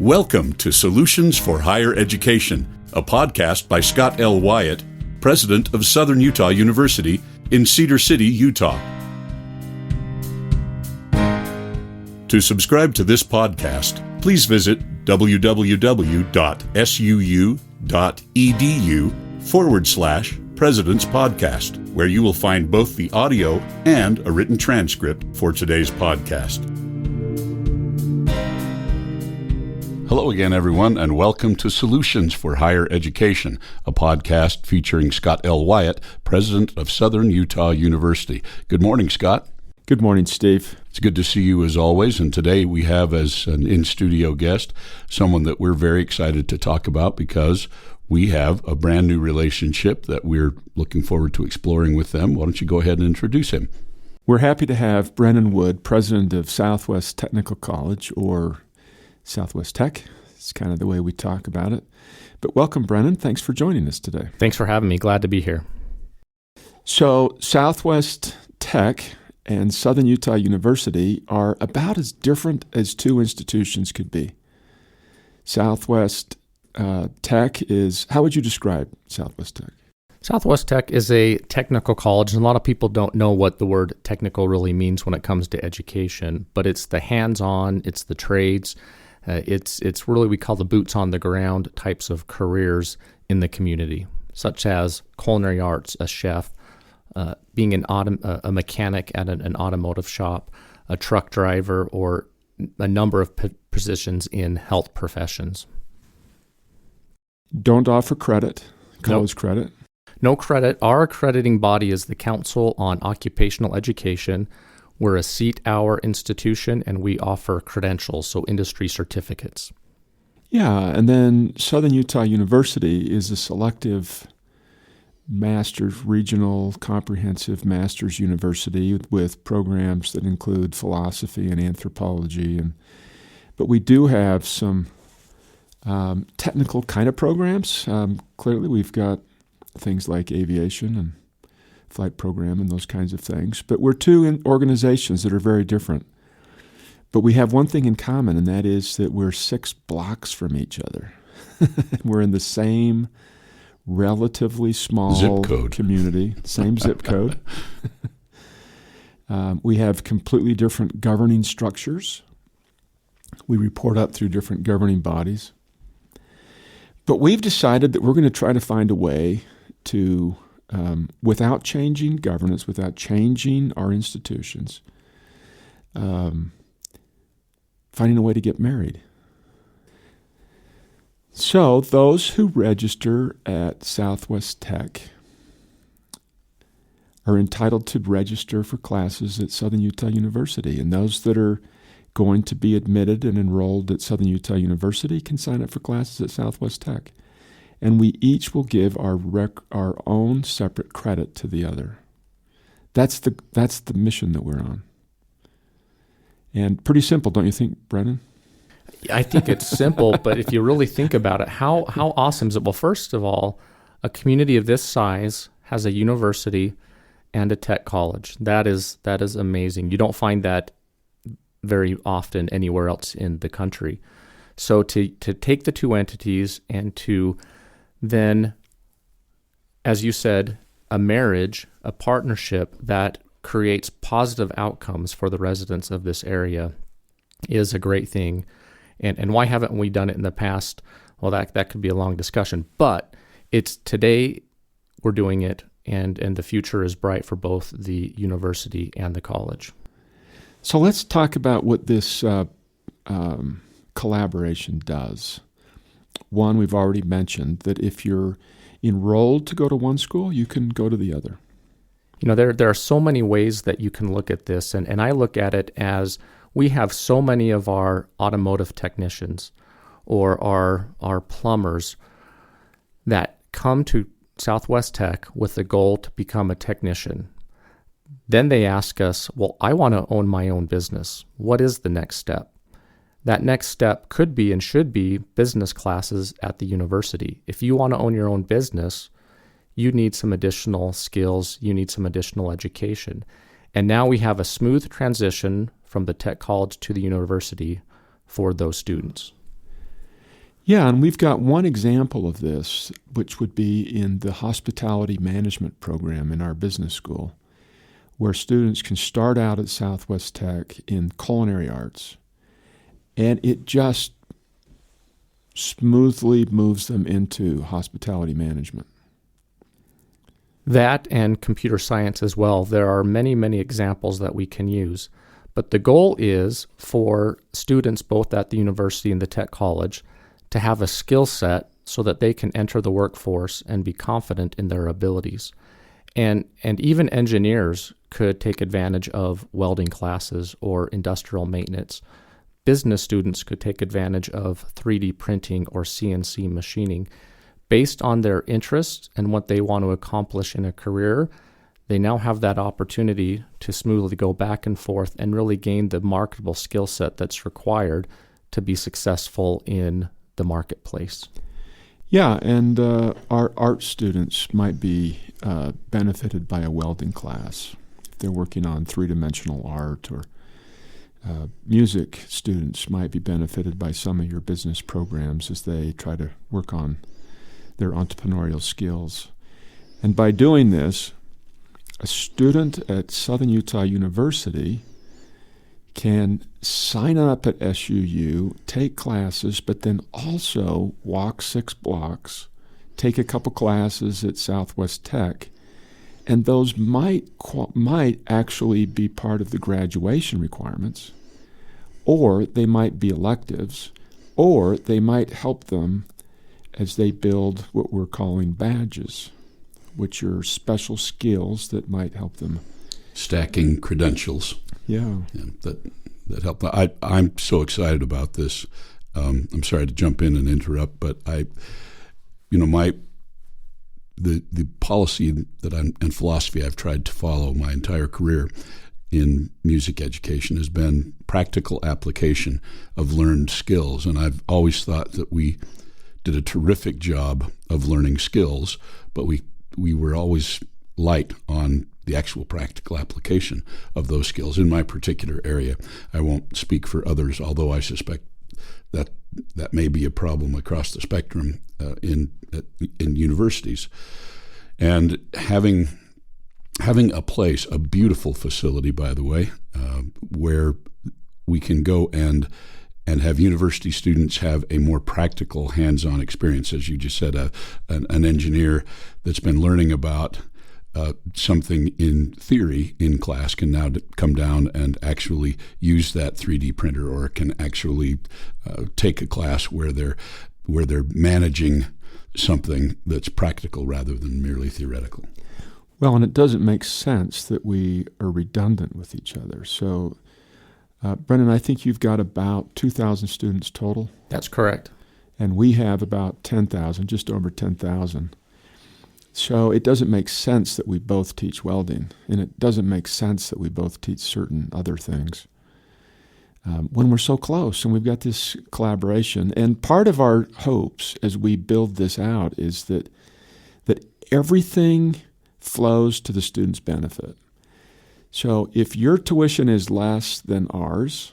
Welcome to Solutions for Higher Education, a podcast by Scott L. Wyatt, president of Southern Utah University in Cedar City, Utah. To subscribe to this podcast, please visit www.suu.edu/President's Podcast, where you will find both the audio and a written transcript for today's podcast. Hello again, everyone, and welcome to Solutions for Higher Education, a podcast featuring Scott L. Wyatt, president of Southern Utah University. Good morning, Scott. Good morning, Steve. It's good to see you as always, and today we have as an in-studio guest someone that we're very excited to talk about because we have a brand new relationship that we're looking forward to exploring with them. Why don't you go ahead and introduce him? We're happy to have Brennan Wood, president of Southwest Technical College, or Southwest Tech. It's kind of the way we talk about it. But welcome, Brennan. Thanks for joining us today. Thanks for having me. Glad to be here. So Southwest Tech and Southern Utah University are about as different as two institutions could be. Southwest Tech is, how would you describe Southwest Tech? Southwest Tech is a technical college, and a lot of people don't know what the word technical really means when it comes to education, but it's the hands-on, it's the trades, it's really, we call the boots on the ground types of careers in the community, such as culinary arts, a chef, being a mechanic at an automotive shop, a truck driver, or a number of positions in health professions. Don't offer credit, college credit. No credit. Our accrediting body is the Council on Occupational Education. We're a seat-hour institution, and we offer credentials, so industry certificates. Yeah, and then Southern Utah University is a selective master's, regional comprehensive master's university with programs that include philosophy and anthropology. But we do have some technical kind of programs. Clearly, we've got things like aviation and flight program and those kinds of things. But we're two organizations that are very different. But we have one thing in common, and that is that we're 6 blocks from each other. We're in the same relatively small zip code community, same zip code. We have completely different governing structures. We report up through different governing bodies. But we've decided that we're going to try to find a way to, without changing governance, without changing our institutions, finding a way to get married. So those who register at Southwest Tech are entitled to register for classes at Southern Utah University, and those that are going to be admitted and enrolled at Southern Utah University can sign up for classes at Southwest Tech. And we each will give our own separate credit to the other. That's the mission that we're on. And pretty simple, don't you think, Brennan? I think it's simple, but if you really think about it, how awesome is it? Well, first of all, a community of this size has a university and a tech college. That is amazing. You don't find that very often anywhere else in the country. So to take the two entities and to then, as you said, a marriage, a partnership that creates positive outcomes for the residents of this area is a great thing. And why haven't we done it in the past? Well, that could be a long discussion. But it's today we're doing it, and the future is bright for both the university and the college. So let's talk about what this collaboration does. One, we've already mentioned that if you're enrolled to go to one school, you can go to the other. You know, there are so many ways that you can look at this, and I look at it as we have so many of our automotive technicians or our plumbers that come to Southwest Tech with the goal to become a technician. Then they ask us, well, I want to own my own business. What is the next step? That next step could be and should be business classes at the university. If you want to own your own business, you need some additional skills, you need some additional education. And now we have a smooth transition from the tech college to the university for those students. Yeah, and we've got one example of this, which would be in the hospitality management program in our business school, where students can start out at Southwest Tech in culinary arts, and it just smoothly moves them into hospitality management. That and computer science as well. There are many, many examples that we can use. But the goal is for students both at the university and the tech college to have a skill set so that they can enter the workforce and be confident in their abilities. And even engineers could take advantage of welding classes or industrial maintenance. Business students could take advantage of 3D printing or CNC machining. Based on their interests and what they want to accomplish in a career, they now have that opportunity to smoothly go back and forth and really gain the marketable skill set that's required to be successful in the marketplace. Yeah, and our art students might be benefited by a welding class if they're working on three-dimensional art, or music students might be benefited by some of your business programs as they try to work on their entrepreneurial skills. And by doing this, a student at Southern Utah University can sign up at SUU, take classes, but then also walk 6 blocks, take a couple classes at Southwest Tech, and those might actually be part of the graduation requirements, or they might be electives, or they might help them as they build what we're calling badges, which are special skills that might help them. Stacking credentials. Yeah. That help. I'm so excited about this. I'm sorry to jump in and interrupt, but the policy that and philosophy I've tried to follow my entire career in music education has been practical application of learned skills, and I've always thought that we did a terrific job of learning skills, but we were always light on the actual practical application of those skills in my particular area. I won't speak for others, although I suspect that may be a problem across the spectrum in universities. And having a place, a beautiful facility, by the way, where we can go and have university students have a more practical, hands-on experience. As you just said, an engineer that's been learning about something in theory in class can now come down and actually use that 3D printer, or can actually take a class where they're managing something that's practical rather than merely theoretical. Well, and it doesn't make sense that we are redundant with each other. So, Brennan, I think you've got about 2,000 students total. That's correct. And we have about 10,000, just over 10,000. So it doesn't make sense that we both teach welding, and it doesn't make sense that we both teach certain other things when we're so close and we've got this collaboration. And part of our hopes as we build this out is that everything flows to the student's benefit. So if your tuition is less than ours,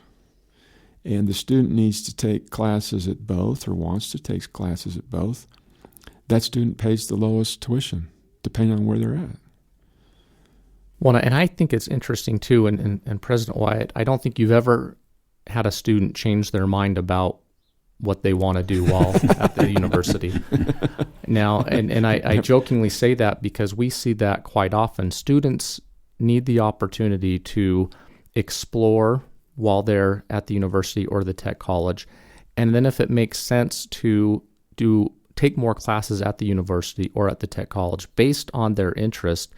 and the student needs to take classes at both or wants to take classes at both, that student pays the lowest tuition, depending on where they're at. Well, and I think it's interesting, too, and President Wyatt, I don't think you've ever had a student change their mind about what they want to do while at the university. Now, and I jokingly say that because we see that quite often. Students need the opportunity to explore while they're at the university or the tech college, and then if it makes sense to take more classes at the university or at the tech college based on their interest,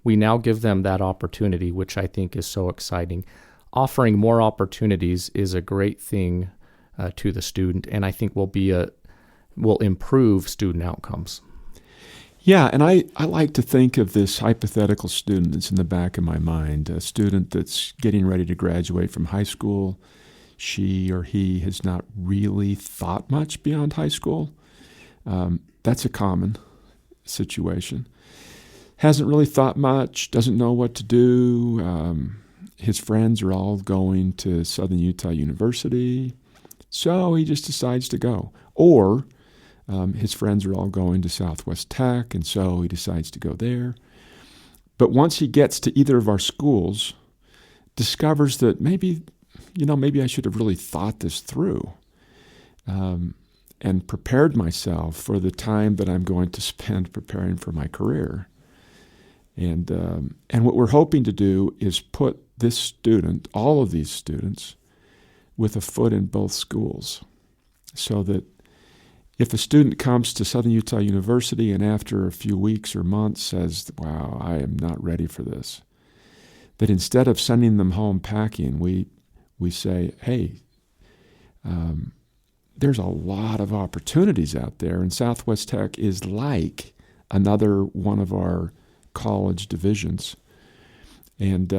we now give them that opportunity, which I think is so exciting. Offering more opportunities is a great thing to the student, and I think will improve student outcomes. Yeah, and I like to think of this hypothetical student that's in the back of my mind, a student that's getting ready to graduate from high school. She or he has not really thought much beyond high school. That's a common situation. Hasn't really thought much, doesn't know what to do. His friends are all going to Southern Utah University, so he just decides to go. Or his friends are all going to Southwest Tech, and so he decides to go there. But once he gets to either of our schools, discovers that maybe I should have really thought this through and prepared myself for the time that I'm going to spend preparing for my career. And what we're hoping to do is put this student, all of these students, with a foot in both schools, so that if a student comes to Southern Utah University and after a few weeks or months says, wow, I am not ready for this, that instead of sending them home packing, we say, hey, there's a lot of opportunities out there, and Southwest Tech is like another one of our college divisions. And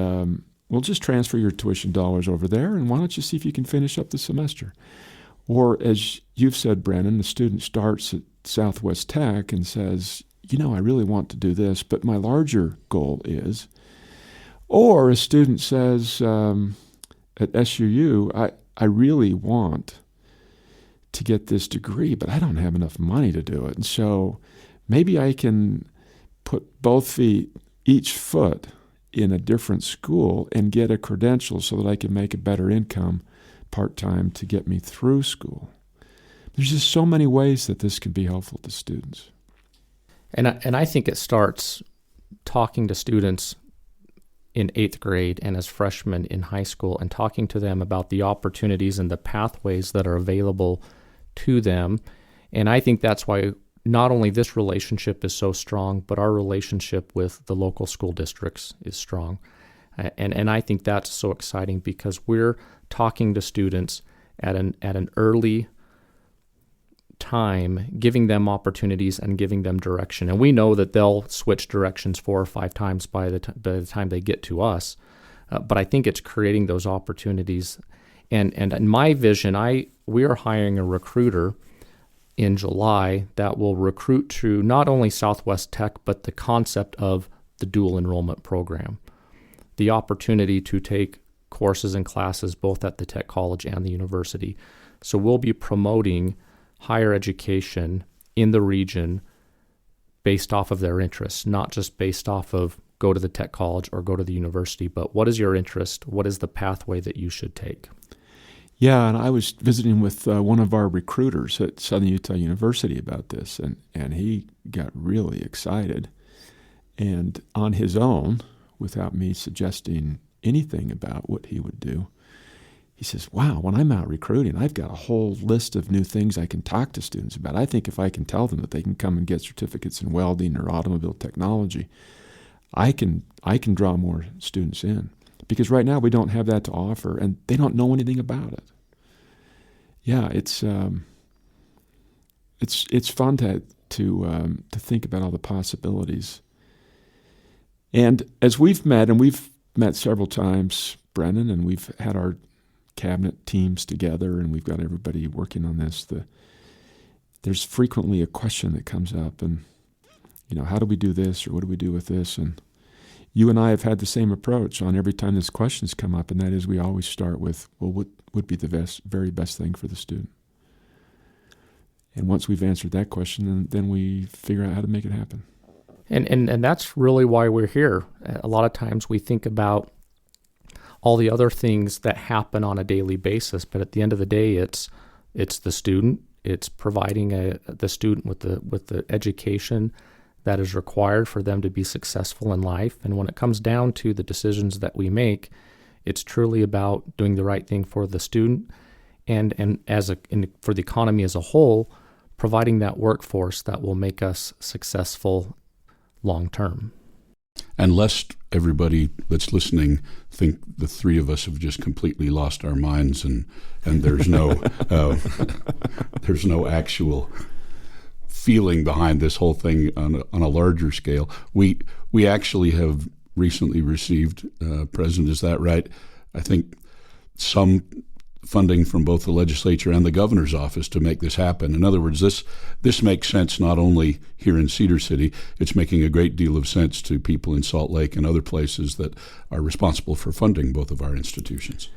we'll just transfer your tuition dollars over there, and why don't you see if you can finish up the semester? Or as you've said, Brennan, the student starts at Southwest Tech and says, I really want to do this, but my larger goal is. Or a student says at SUU, I really want to get this degree, but I don't have enough money to do it. And so maybe I can put both feet, each foot, in a different school and get a credential so that I can make a better income part-time to get me through school. There's just so many ways that this can be helpful to students. And I think it starts talking to students in 8th grade and as freshmen in high school and talking to them about the opportunities and the pathways that are available to them. And I think that's why not only this relationship is so strong, but our relationship with the local school districts is strong. And I think that's so exciting because we're talking to students at an early time, giving them opportunities and giving them direction. And we know that they'll switch directions 4 or 5 times by the time they get to us. But I think it's creating those opportunities. And in my vision, we are hiring a recruiter in July that will recruit to not only Southwest Tech, but the concept of the dual enrollment program, the opportunity to take courses and classes both at the tech college and the university. So we'll be promoting higher education in the region based off of their interests, not just based off of go to the tech college or go to the university, but what is your interest? What is the pathway that you should take? Yeah, and I was visiting with one of our recruiters at Southern Utah University about this, and he got really excited. And on his own, without me suggesting anything about what he would do, he says, wow, when I'm out recruiting, I've got a whole list of new things I can talk to students about. I think if I can tell them that they can come and get certificates in welding or automobile technology, I can draw more students in. Because right now we don't have that to offer, and they don't know anything about it. Yeah, it's fun to think about all the possibilities. And as we've met several times, Brennan, and we've had our cabinet teams together, and we've got everybody working on this. There's frequently a question that comes up, and how do we do this, or what do we do with this? And you and I have had the same approach on every time this questions come up, and that is we always start with, well, what would be the very best thing for the student? And once we've answered that question, then we figure out how to make it happen. And that's really why we're here. A lot of times we think about all the other things that happen on a daily basis, but at the end of the day, it's the student. It's providing the student with the education that is required for them to be successful in life. And when it comes down to the decisions that we make, it's truly about doing the right thing for the student and for the economy as a whole, providing that workforce that will make us successful long term. And lest everybody that's listening think the three of us have just completely lost our minds and there's no there's no actual feeling behind this whole thing on a larger scale. We actually have recently received, President, is that right? I think some funding from both the legislature and the governor's office to make this happen. In other words, this makes sense not only here in Cedar City, it's making a great deal of sense to people in Salt Lake and other places that are responsible for funding both of our institutions.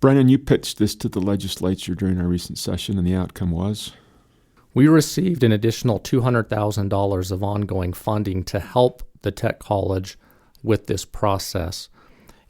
Brennan, you pitched this to the legislature during our recent session, and the outcome was? We received an additional $200,000 of ongoing funding to help the tech college with this process.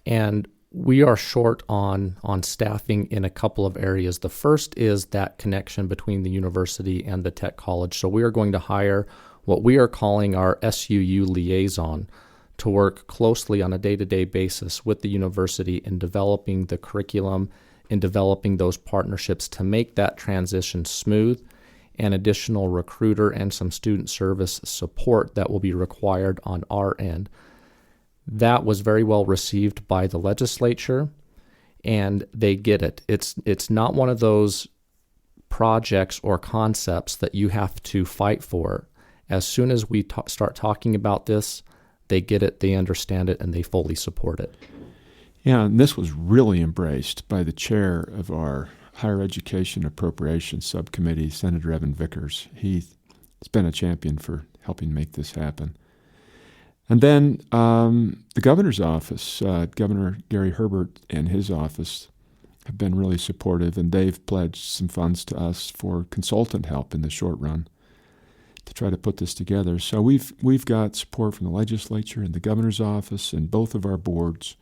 And we are short on staffing in a couple of areas. The first is that connection between the university and the tech college. So we are going to hire what we are calling our SUU liaison to work closely on a day-to-day basis with the university in developing the curriculum, in developing those partnerships to make that transition smooth, and additional recruiter and some student service support that will be required on our end. That was very well received by the legislature, and they get it. It's not one of those projects or concepts that you have to fight for. As soon as we start talking about this, they get it, they understand it, and they fully support it. Yeah, and this was really embraced by the chair of our Higher Education Appropriations Subcommittee, Senator Evan Vickers. He's been a champion for helping make this happen. And then the governor's office, Governor Gary Herbert and his office have been really supportive, and they've pledged some funds to us for consultant help in the short run to try to put this together. So we've got support from the legislature and the governor's office and both of our boards.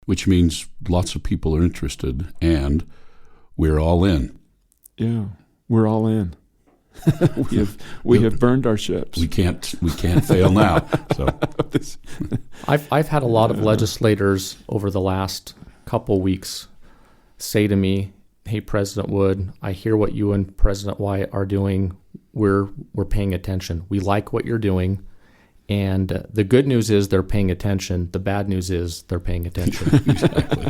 Which means lots of people are interested, and we're all in. Yeah, we're all in. we have burned our ships. We can't fail now. So I've had a lot of legislators over the last couple weeks say to me, "Hey, President Wood, I hear what you and President Wyatt are doing. We're paying attention. We like what you're doing." And the good news is they're paying attention. The bad news is they're paying attention. Exactly.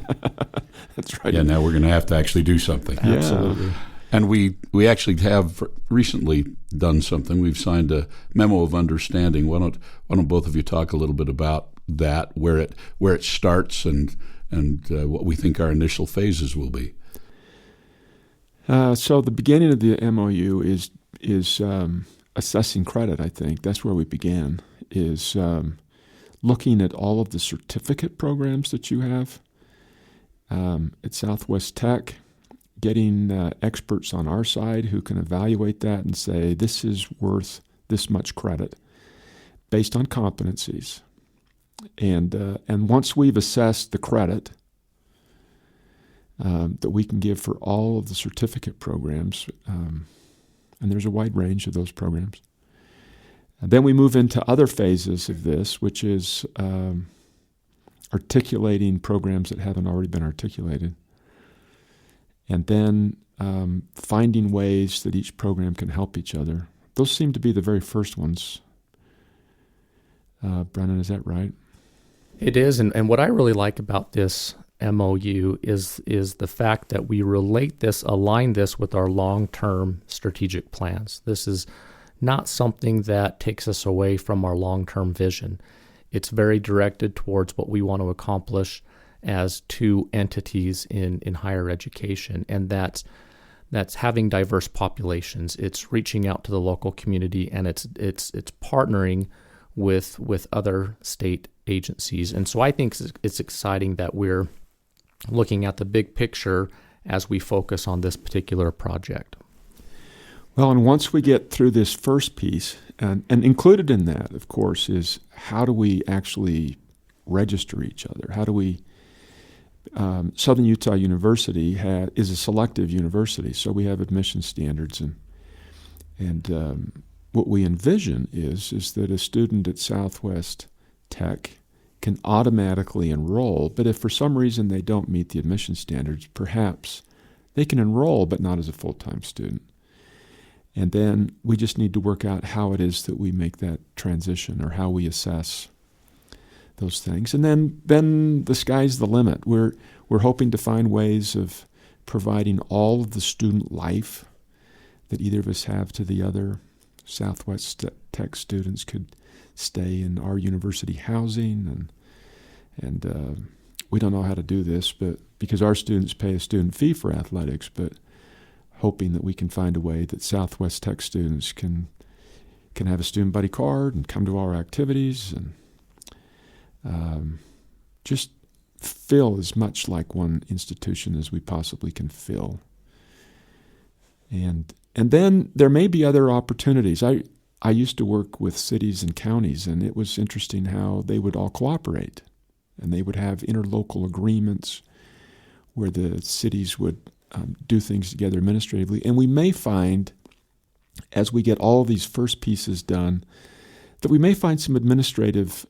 That's right. Yeah, now we're going to have to actually do something. Yeah. Absolutely. And we actually have recently done something. We've signed a memo of understanding. Why don't both of you talk a little bit about that, where it starts, and what we think our initial phases will be. So the beginning of the MOU is assessing credit. I think that's where we began. Is looking at all of the certificate programs that you have at Southwest Tech, getting experts on our side who can evaluate that and say this is worth this much credit based on competencies. And once we've assessed the credit that we can give for all of the certificate programs, and there's a wide range of those programs, and then we move into other phases of this, which is articulating programs that haven't already been articulated, and then finding ways that each program can help each other. Those seem to be the very first ones. Brennan, is that right? It is, and what I really like about this MOU is the fact that we align this with our long-term strategic plans. This is not something that takes us away from our long-term vision. It's very directed towards what we want to accomplish as two entities in higher education, and that's having diverse populations. It's reaching out to the local community, and it's partnering with other state agencies. And so I think it's exciting that we're looking at the big picture as we focus on this particular project. Well, and once we get through this first piece, and included in that, of course, is how do we actually register each other? How do we Southern Utah University is a selective university, so we have admission standards, and what we envision is that a student at Southwest Tech can automatically enroll, but if for some reason they don't meet the admission standards, perhaps they can enroll but not as a full-time student. And then we just need to work out how it is that we make that transition, or how we assess those things. And then the sky's the limit. We're hoping to find ways of providing all of the student life that either of us have to the other. Southwest Tech students could stay in our university housing, and we don't know how to do this, but because our students pay a student fee for athletics, but hoping that we can find a way that Southwest Tech students can have a student buddy card and come to our activities, and just feel as much like one institution as we possibly can feel. And then there may be other opportunities. I used to work with cities and counties, and it was interesting how they would all cooperate, and they would have interlocal agreements where the cities would do things together administratively. And we may find, as we get all of these first pieces done, that we may find some administrative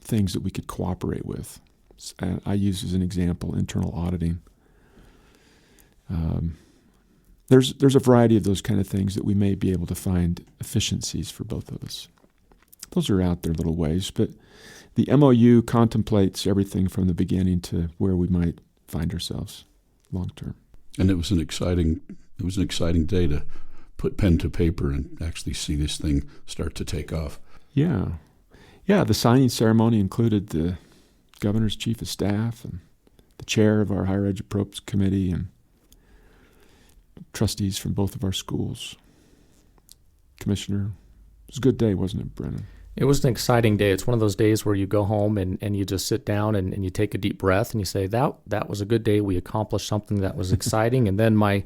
things that we could cooperate with. I use as an example internal auditing. There's a variety of those kind of things that we may be able to find efficiencies for both of us. Those are out there little ways, but the MOU contemplates everything from the beginning to where we might find ourselves long term. And it was an exciting day to put pen to paper and actually see this thing start to take off. Yeah. The signing ceremony included the governor's chief of staff and the chair of our higher ed appropriations committee and trustees from both of our schools. Commissioner, it was a good day, wasn't it, Brennan? It was an exciting day. It's one of those days where you go home and you just sit down and you take a deep breath and you say, that was a good day. We accomplished something that was exciting. And then my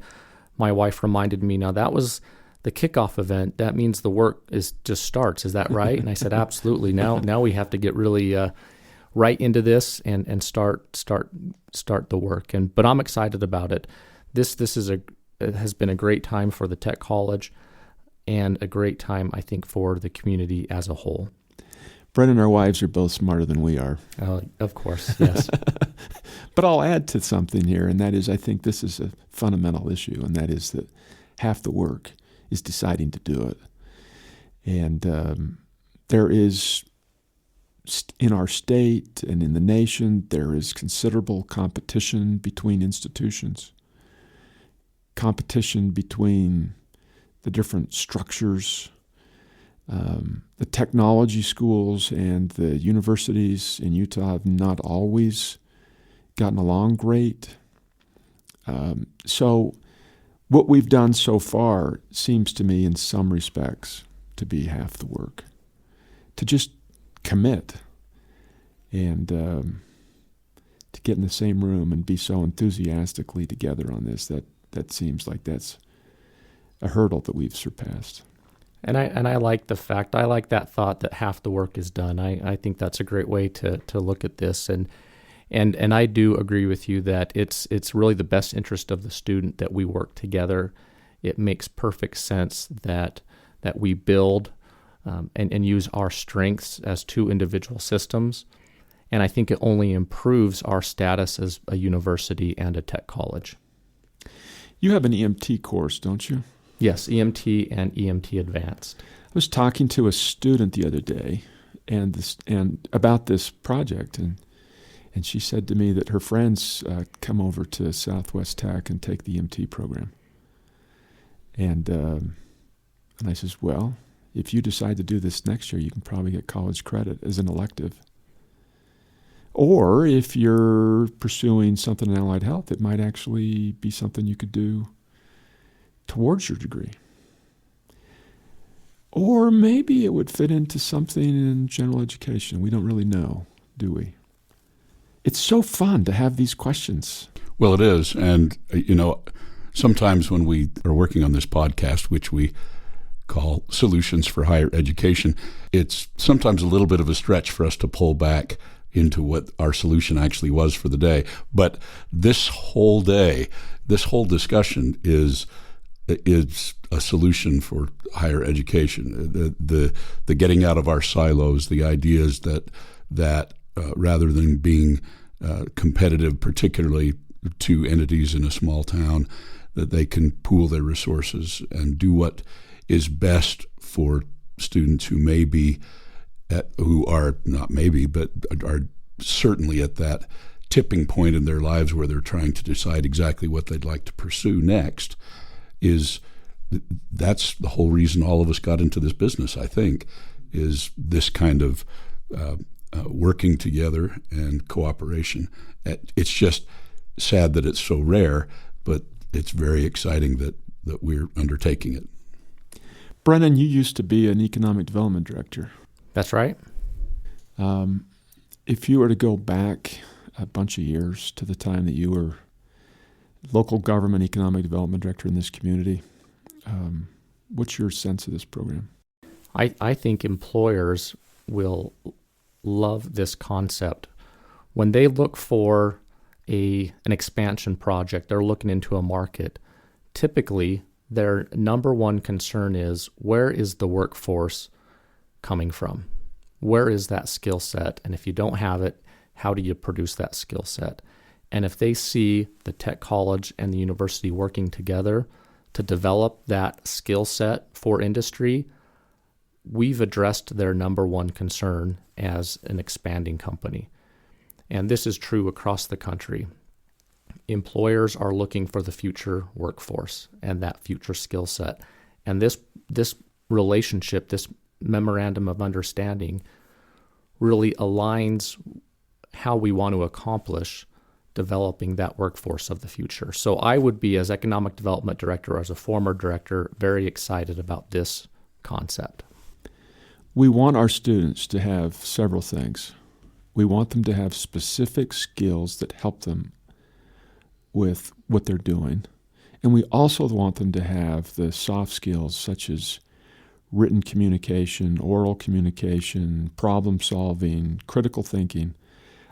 wife reminded me, now that was the kickoff event. That means the work just starts. Is that right? And I said, absolutely. Now we have to get really right into this and start the work. But I'm excited about it. This has been a great time for the Tech College and a great time, I think, for the community as a whole. Brennan and our wives are both smarter than we are. Of course, yes. But I'll add to something here, and that is I think this is a fundamental issue, and that is that half the work is deciding to do it. And there is, in our state and in the nation, there is considerable competition between institutions, competition between the different structures. The technology schools and the universities in Utah have not always gotten along great. So what we've done so far seems to me in some respects to be half the work. To just commit and to get in the same room and be so enthusiastically together on this, that seems like that's a hurdle that we've surpassed. And I like that thought that half the work is done. I think that's a great way to look at this. And I do agree with you that it's really the best interest of the student that we work together. It makes perfect sense that we build and use our strengths as two individual systems. And I think it only improves our status as a university and a tech college. You have an EMT course, don't you? Yes, EMT and EMT Advanced. I was talking to a student the other day and about this project, and she said to me that her friends come over to Southwest Tech and take the EMT program. And I says, well, if you decide to do this next year, you can probably get college credit as an elective. Or if you're pursuing something in allied health, it might actually be something you could do towards your degree. Or maybe it would fit into something in general education. We don't really know, do we? It's so fun to have these questions. Well, it is. And, sometimes when we are working on this podcast, which we call Solutions for Higher Education, it's sometimes a little bit of a stretch for us to pull back into what our solution actually was for the day. But this whole discussion is a solution for higher education. The getting out of our silos, the ideas that rather than being competitive, particularly to entities in a small town, that they can pool their resources and do what is best for students who are certainly at that tipping point in their lives where they're trying to decide exactly what they'd like to pursue next. That's the whole reason all of us got into this business, I think, is this kind of working together and cooperation. It's just sad that it's so rare, but it's very exciting that we're undertaking it. Brennan, you used to be an economic development director. That's right. If you were to go back a bunch of years to the time that you were local government economic development director in this community, What's your sense of this program? I think employers will love this concept. When they look for an expansion project, they're looking into a market, typically their number one concern is, where is the workforce coming from? Where is that skill set? And if you don't have it, how do you produce that skill set? And if they see the tech college and the university working together to develop that skill set for industry, we've addressed their number one concern as an expanding company. And this is true across the country. Employers are looking for the future workforce and that future skill set. And this relationship, this memorandum of understanding, really aligns how we want to accomplish developing that workforce of the future. So I would be, as economic development director, as a former director, very excited about this concept. We want our students to have several things. We want them to have specific skills that help them with what they're doing. And we also want them to have the soft skills such as written communication, oral communication, problem solving, critical thinking.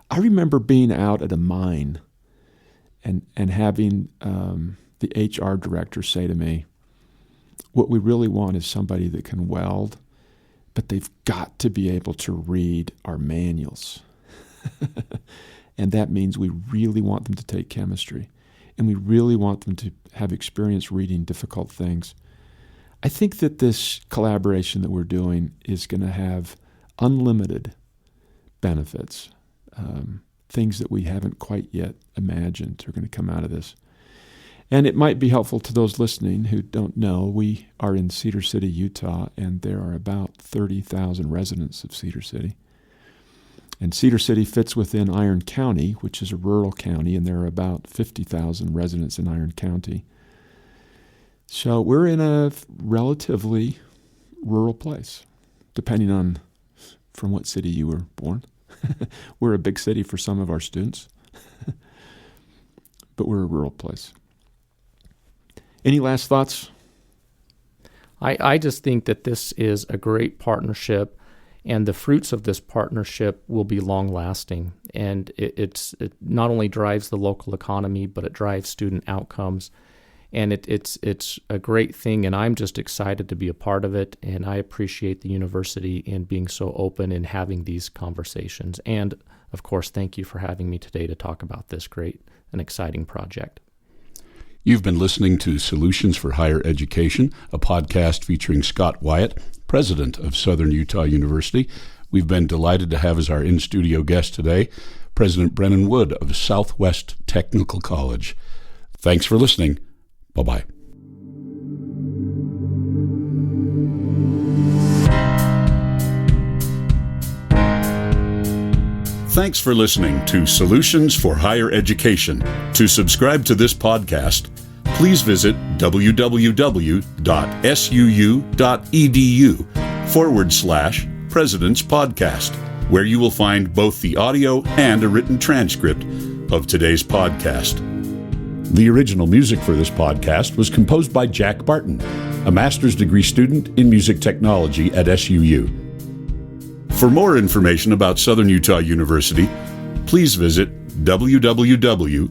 I remember being out at a mine and having the HR director say to me, what we really want is somebody that can weld, but they've got to be able to read our manuals. And that means we really want them to take chemistry, and we really want them to have experience reading difficult things. I think that this collaboration that we're doing is going to have unlimited benefits. Things that we haven't quite yet imagined are going to come out of this. And it might be helpful to those listening who don't know, we are in Cedar City, Utah, and there are about 30,000 residents of Cedar City. And Cedar City fits within Iron County, which is a rural county, and there are about 50,000 residents in Iron County. So we're in a relatively rural place, depending on from what city you were born. We're a big city for some of our students, but we're a rural place. Any last thoughts? I just think that this is a great partnership, and the fruits of this partnership will be long-lasting. And it not only drives the local economy, but it drives student outcomes. And it's a great thing, and I'm just excited to be a part of it, and I appreciate the university in being so open and having these conversations. And, of course, thank you for having me today to talk about this great and exciting project. You've been listening to Solutions for Higher Education, a podcast featuring Scott Wyatt, president of Southern Utah University. We've been delighted to have as our in-studio guest today President Brennan Wood of Southwest Technical College. Thanks for listening. Bye-bye. Thanks for listening to Solutions for Higher Education. To subscribe to this podcast, please visit www.suu.edu/President's Podcast, where you will find both the audio and a written transcript of today's podcast. The original music for this podcast was composed by Jack Barton, a master's degree student in music technology at SUU. For more information about Southern Utah University, please visit www.suu.edu.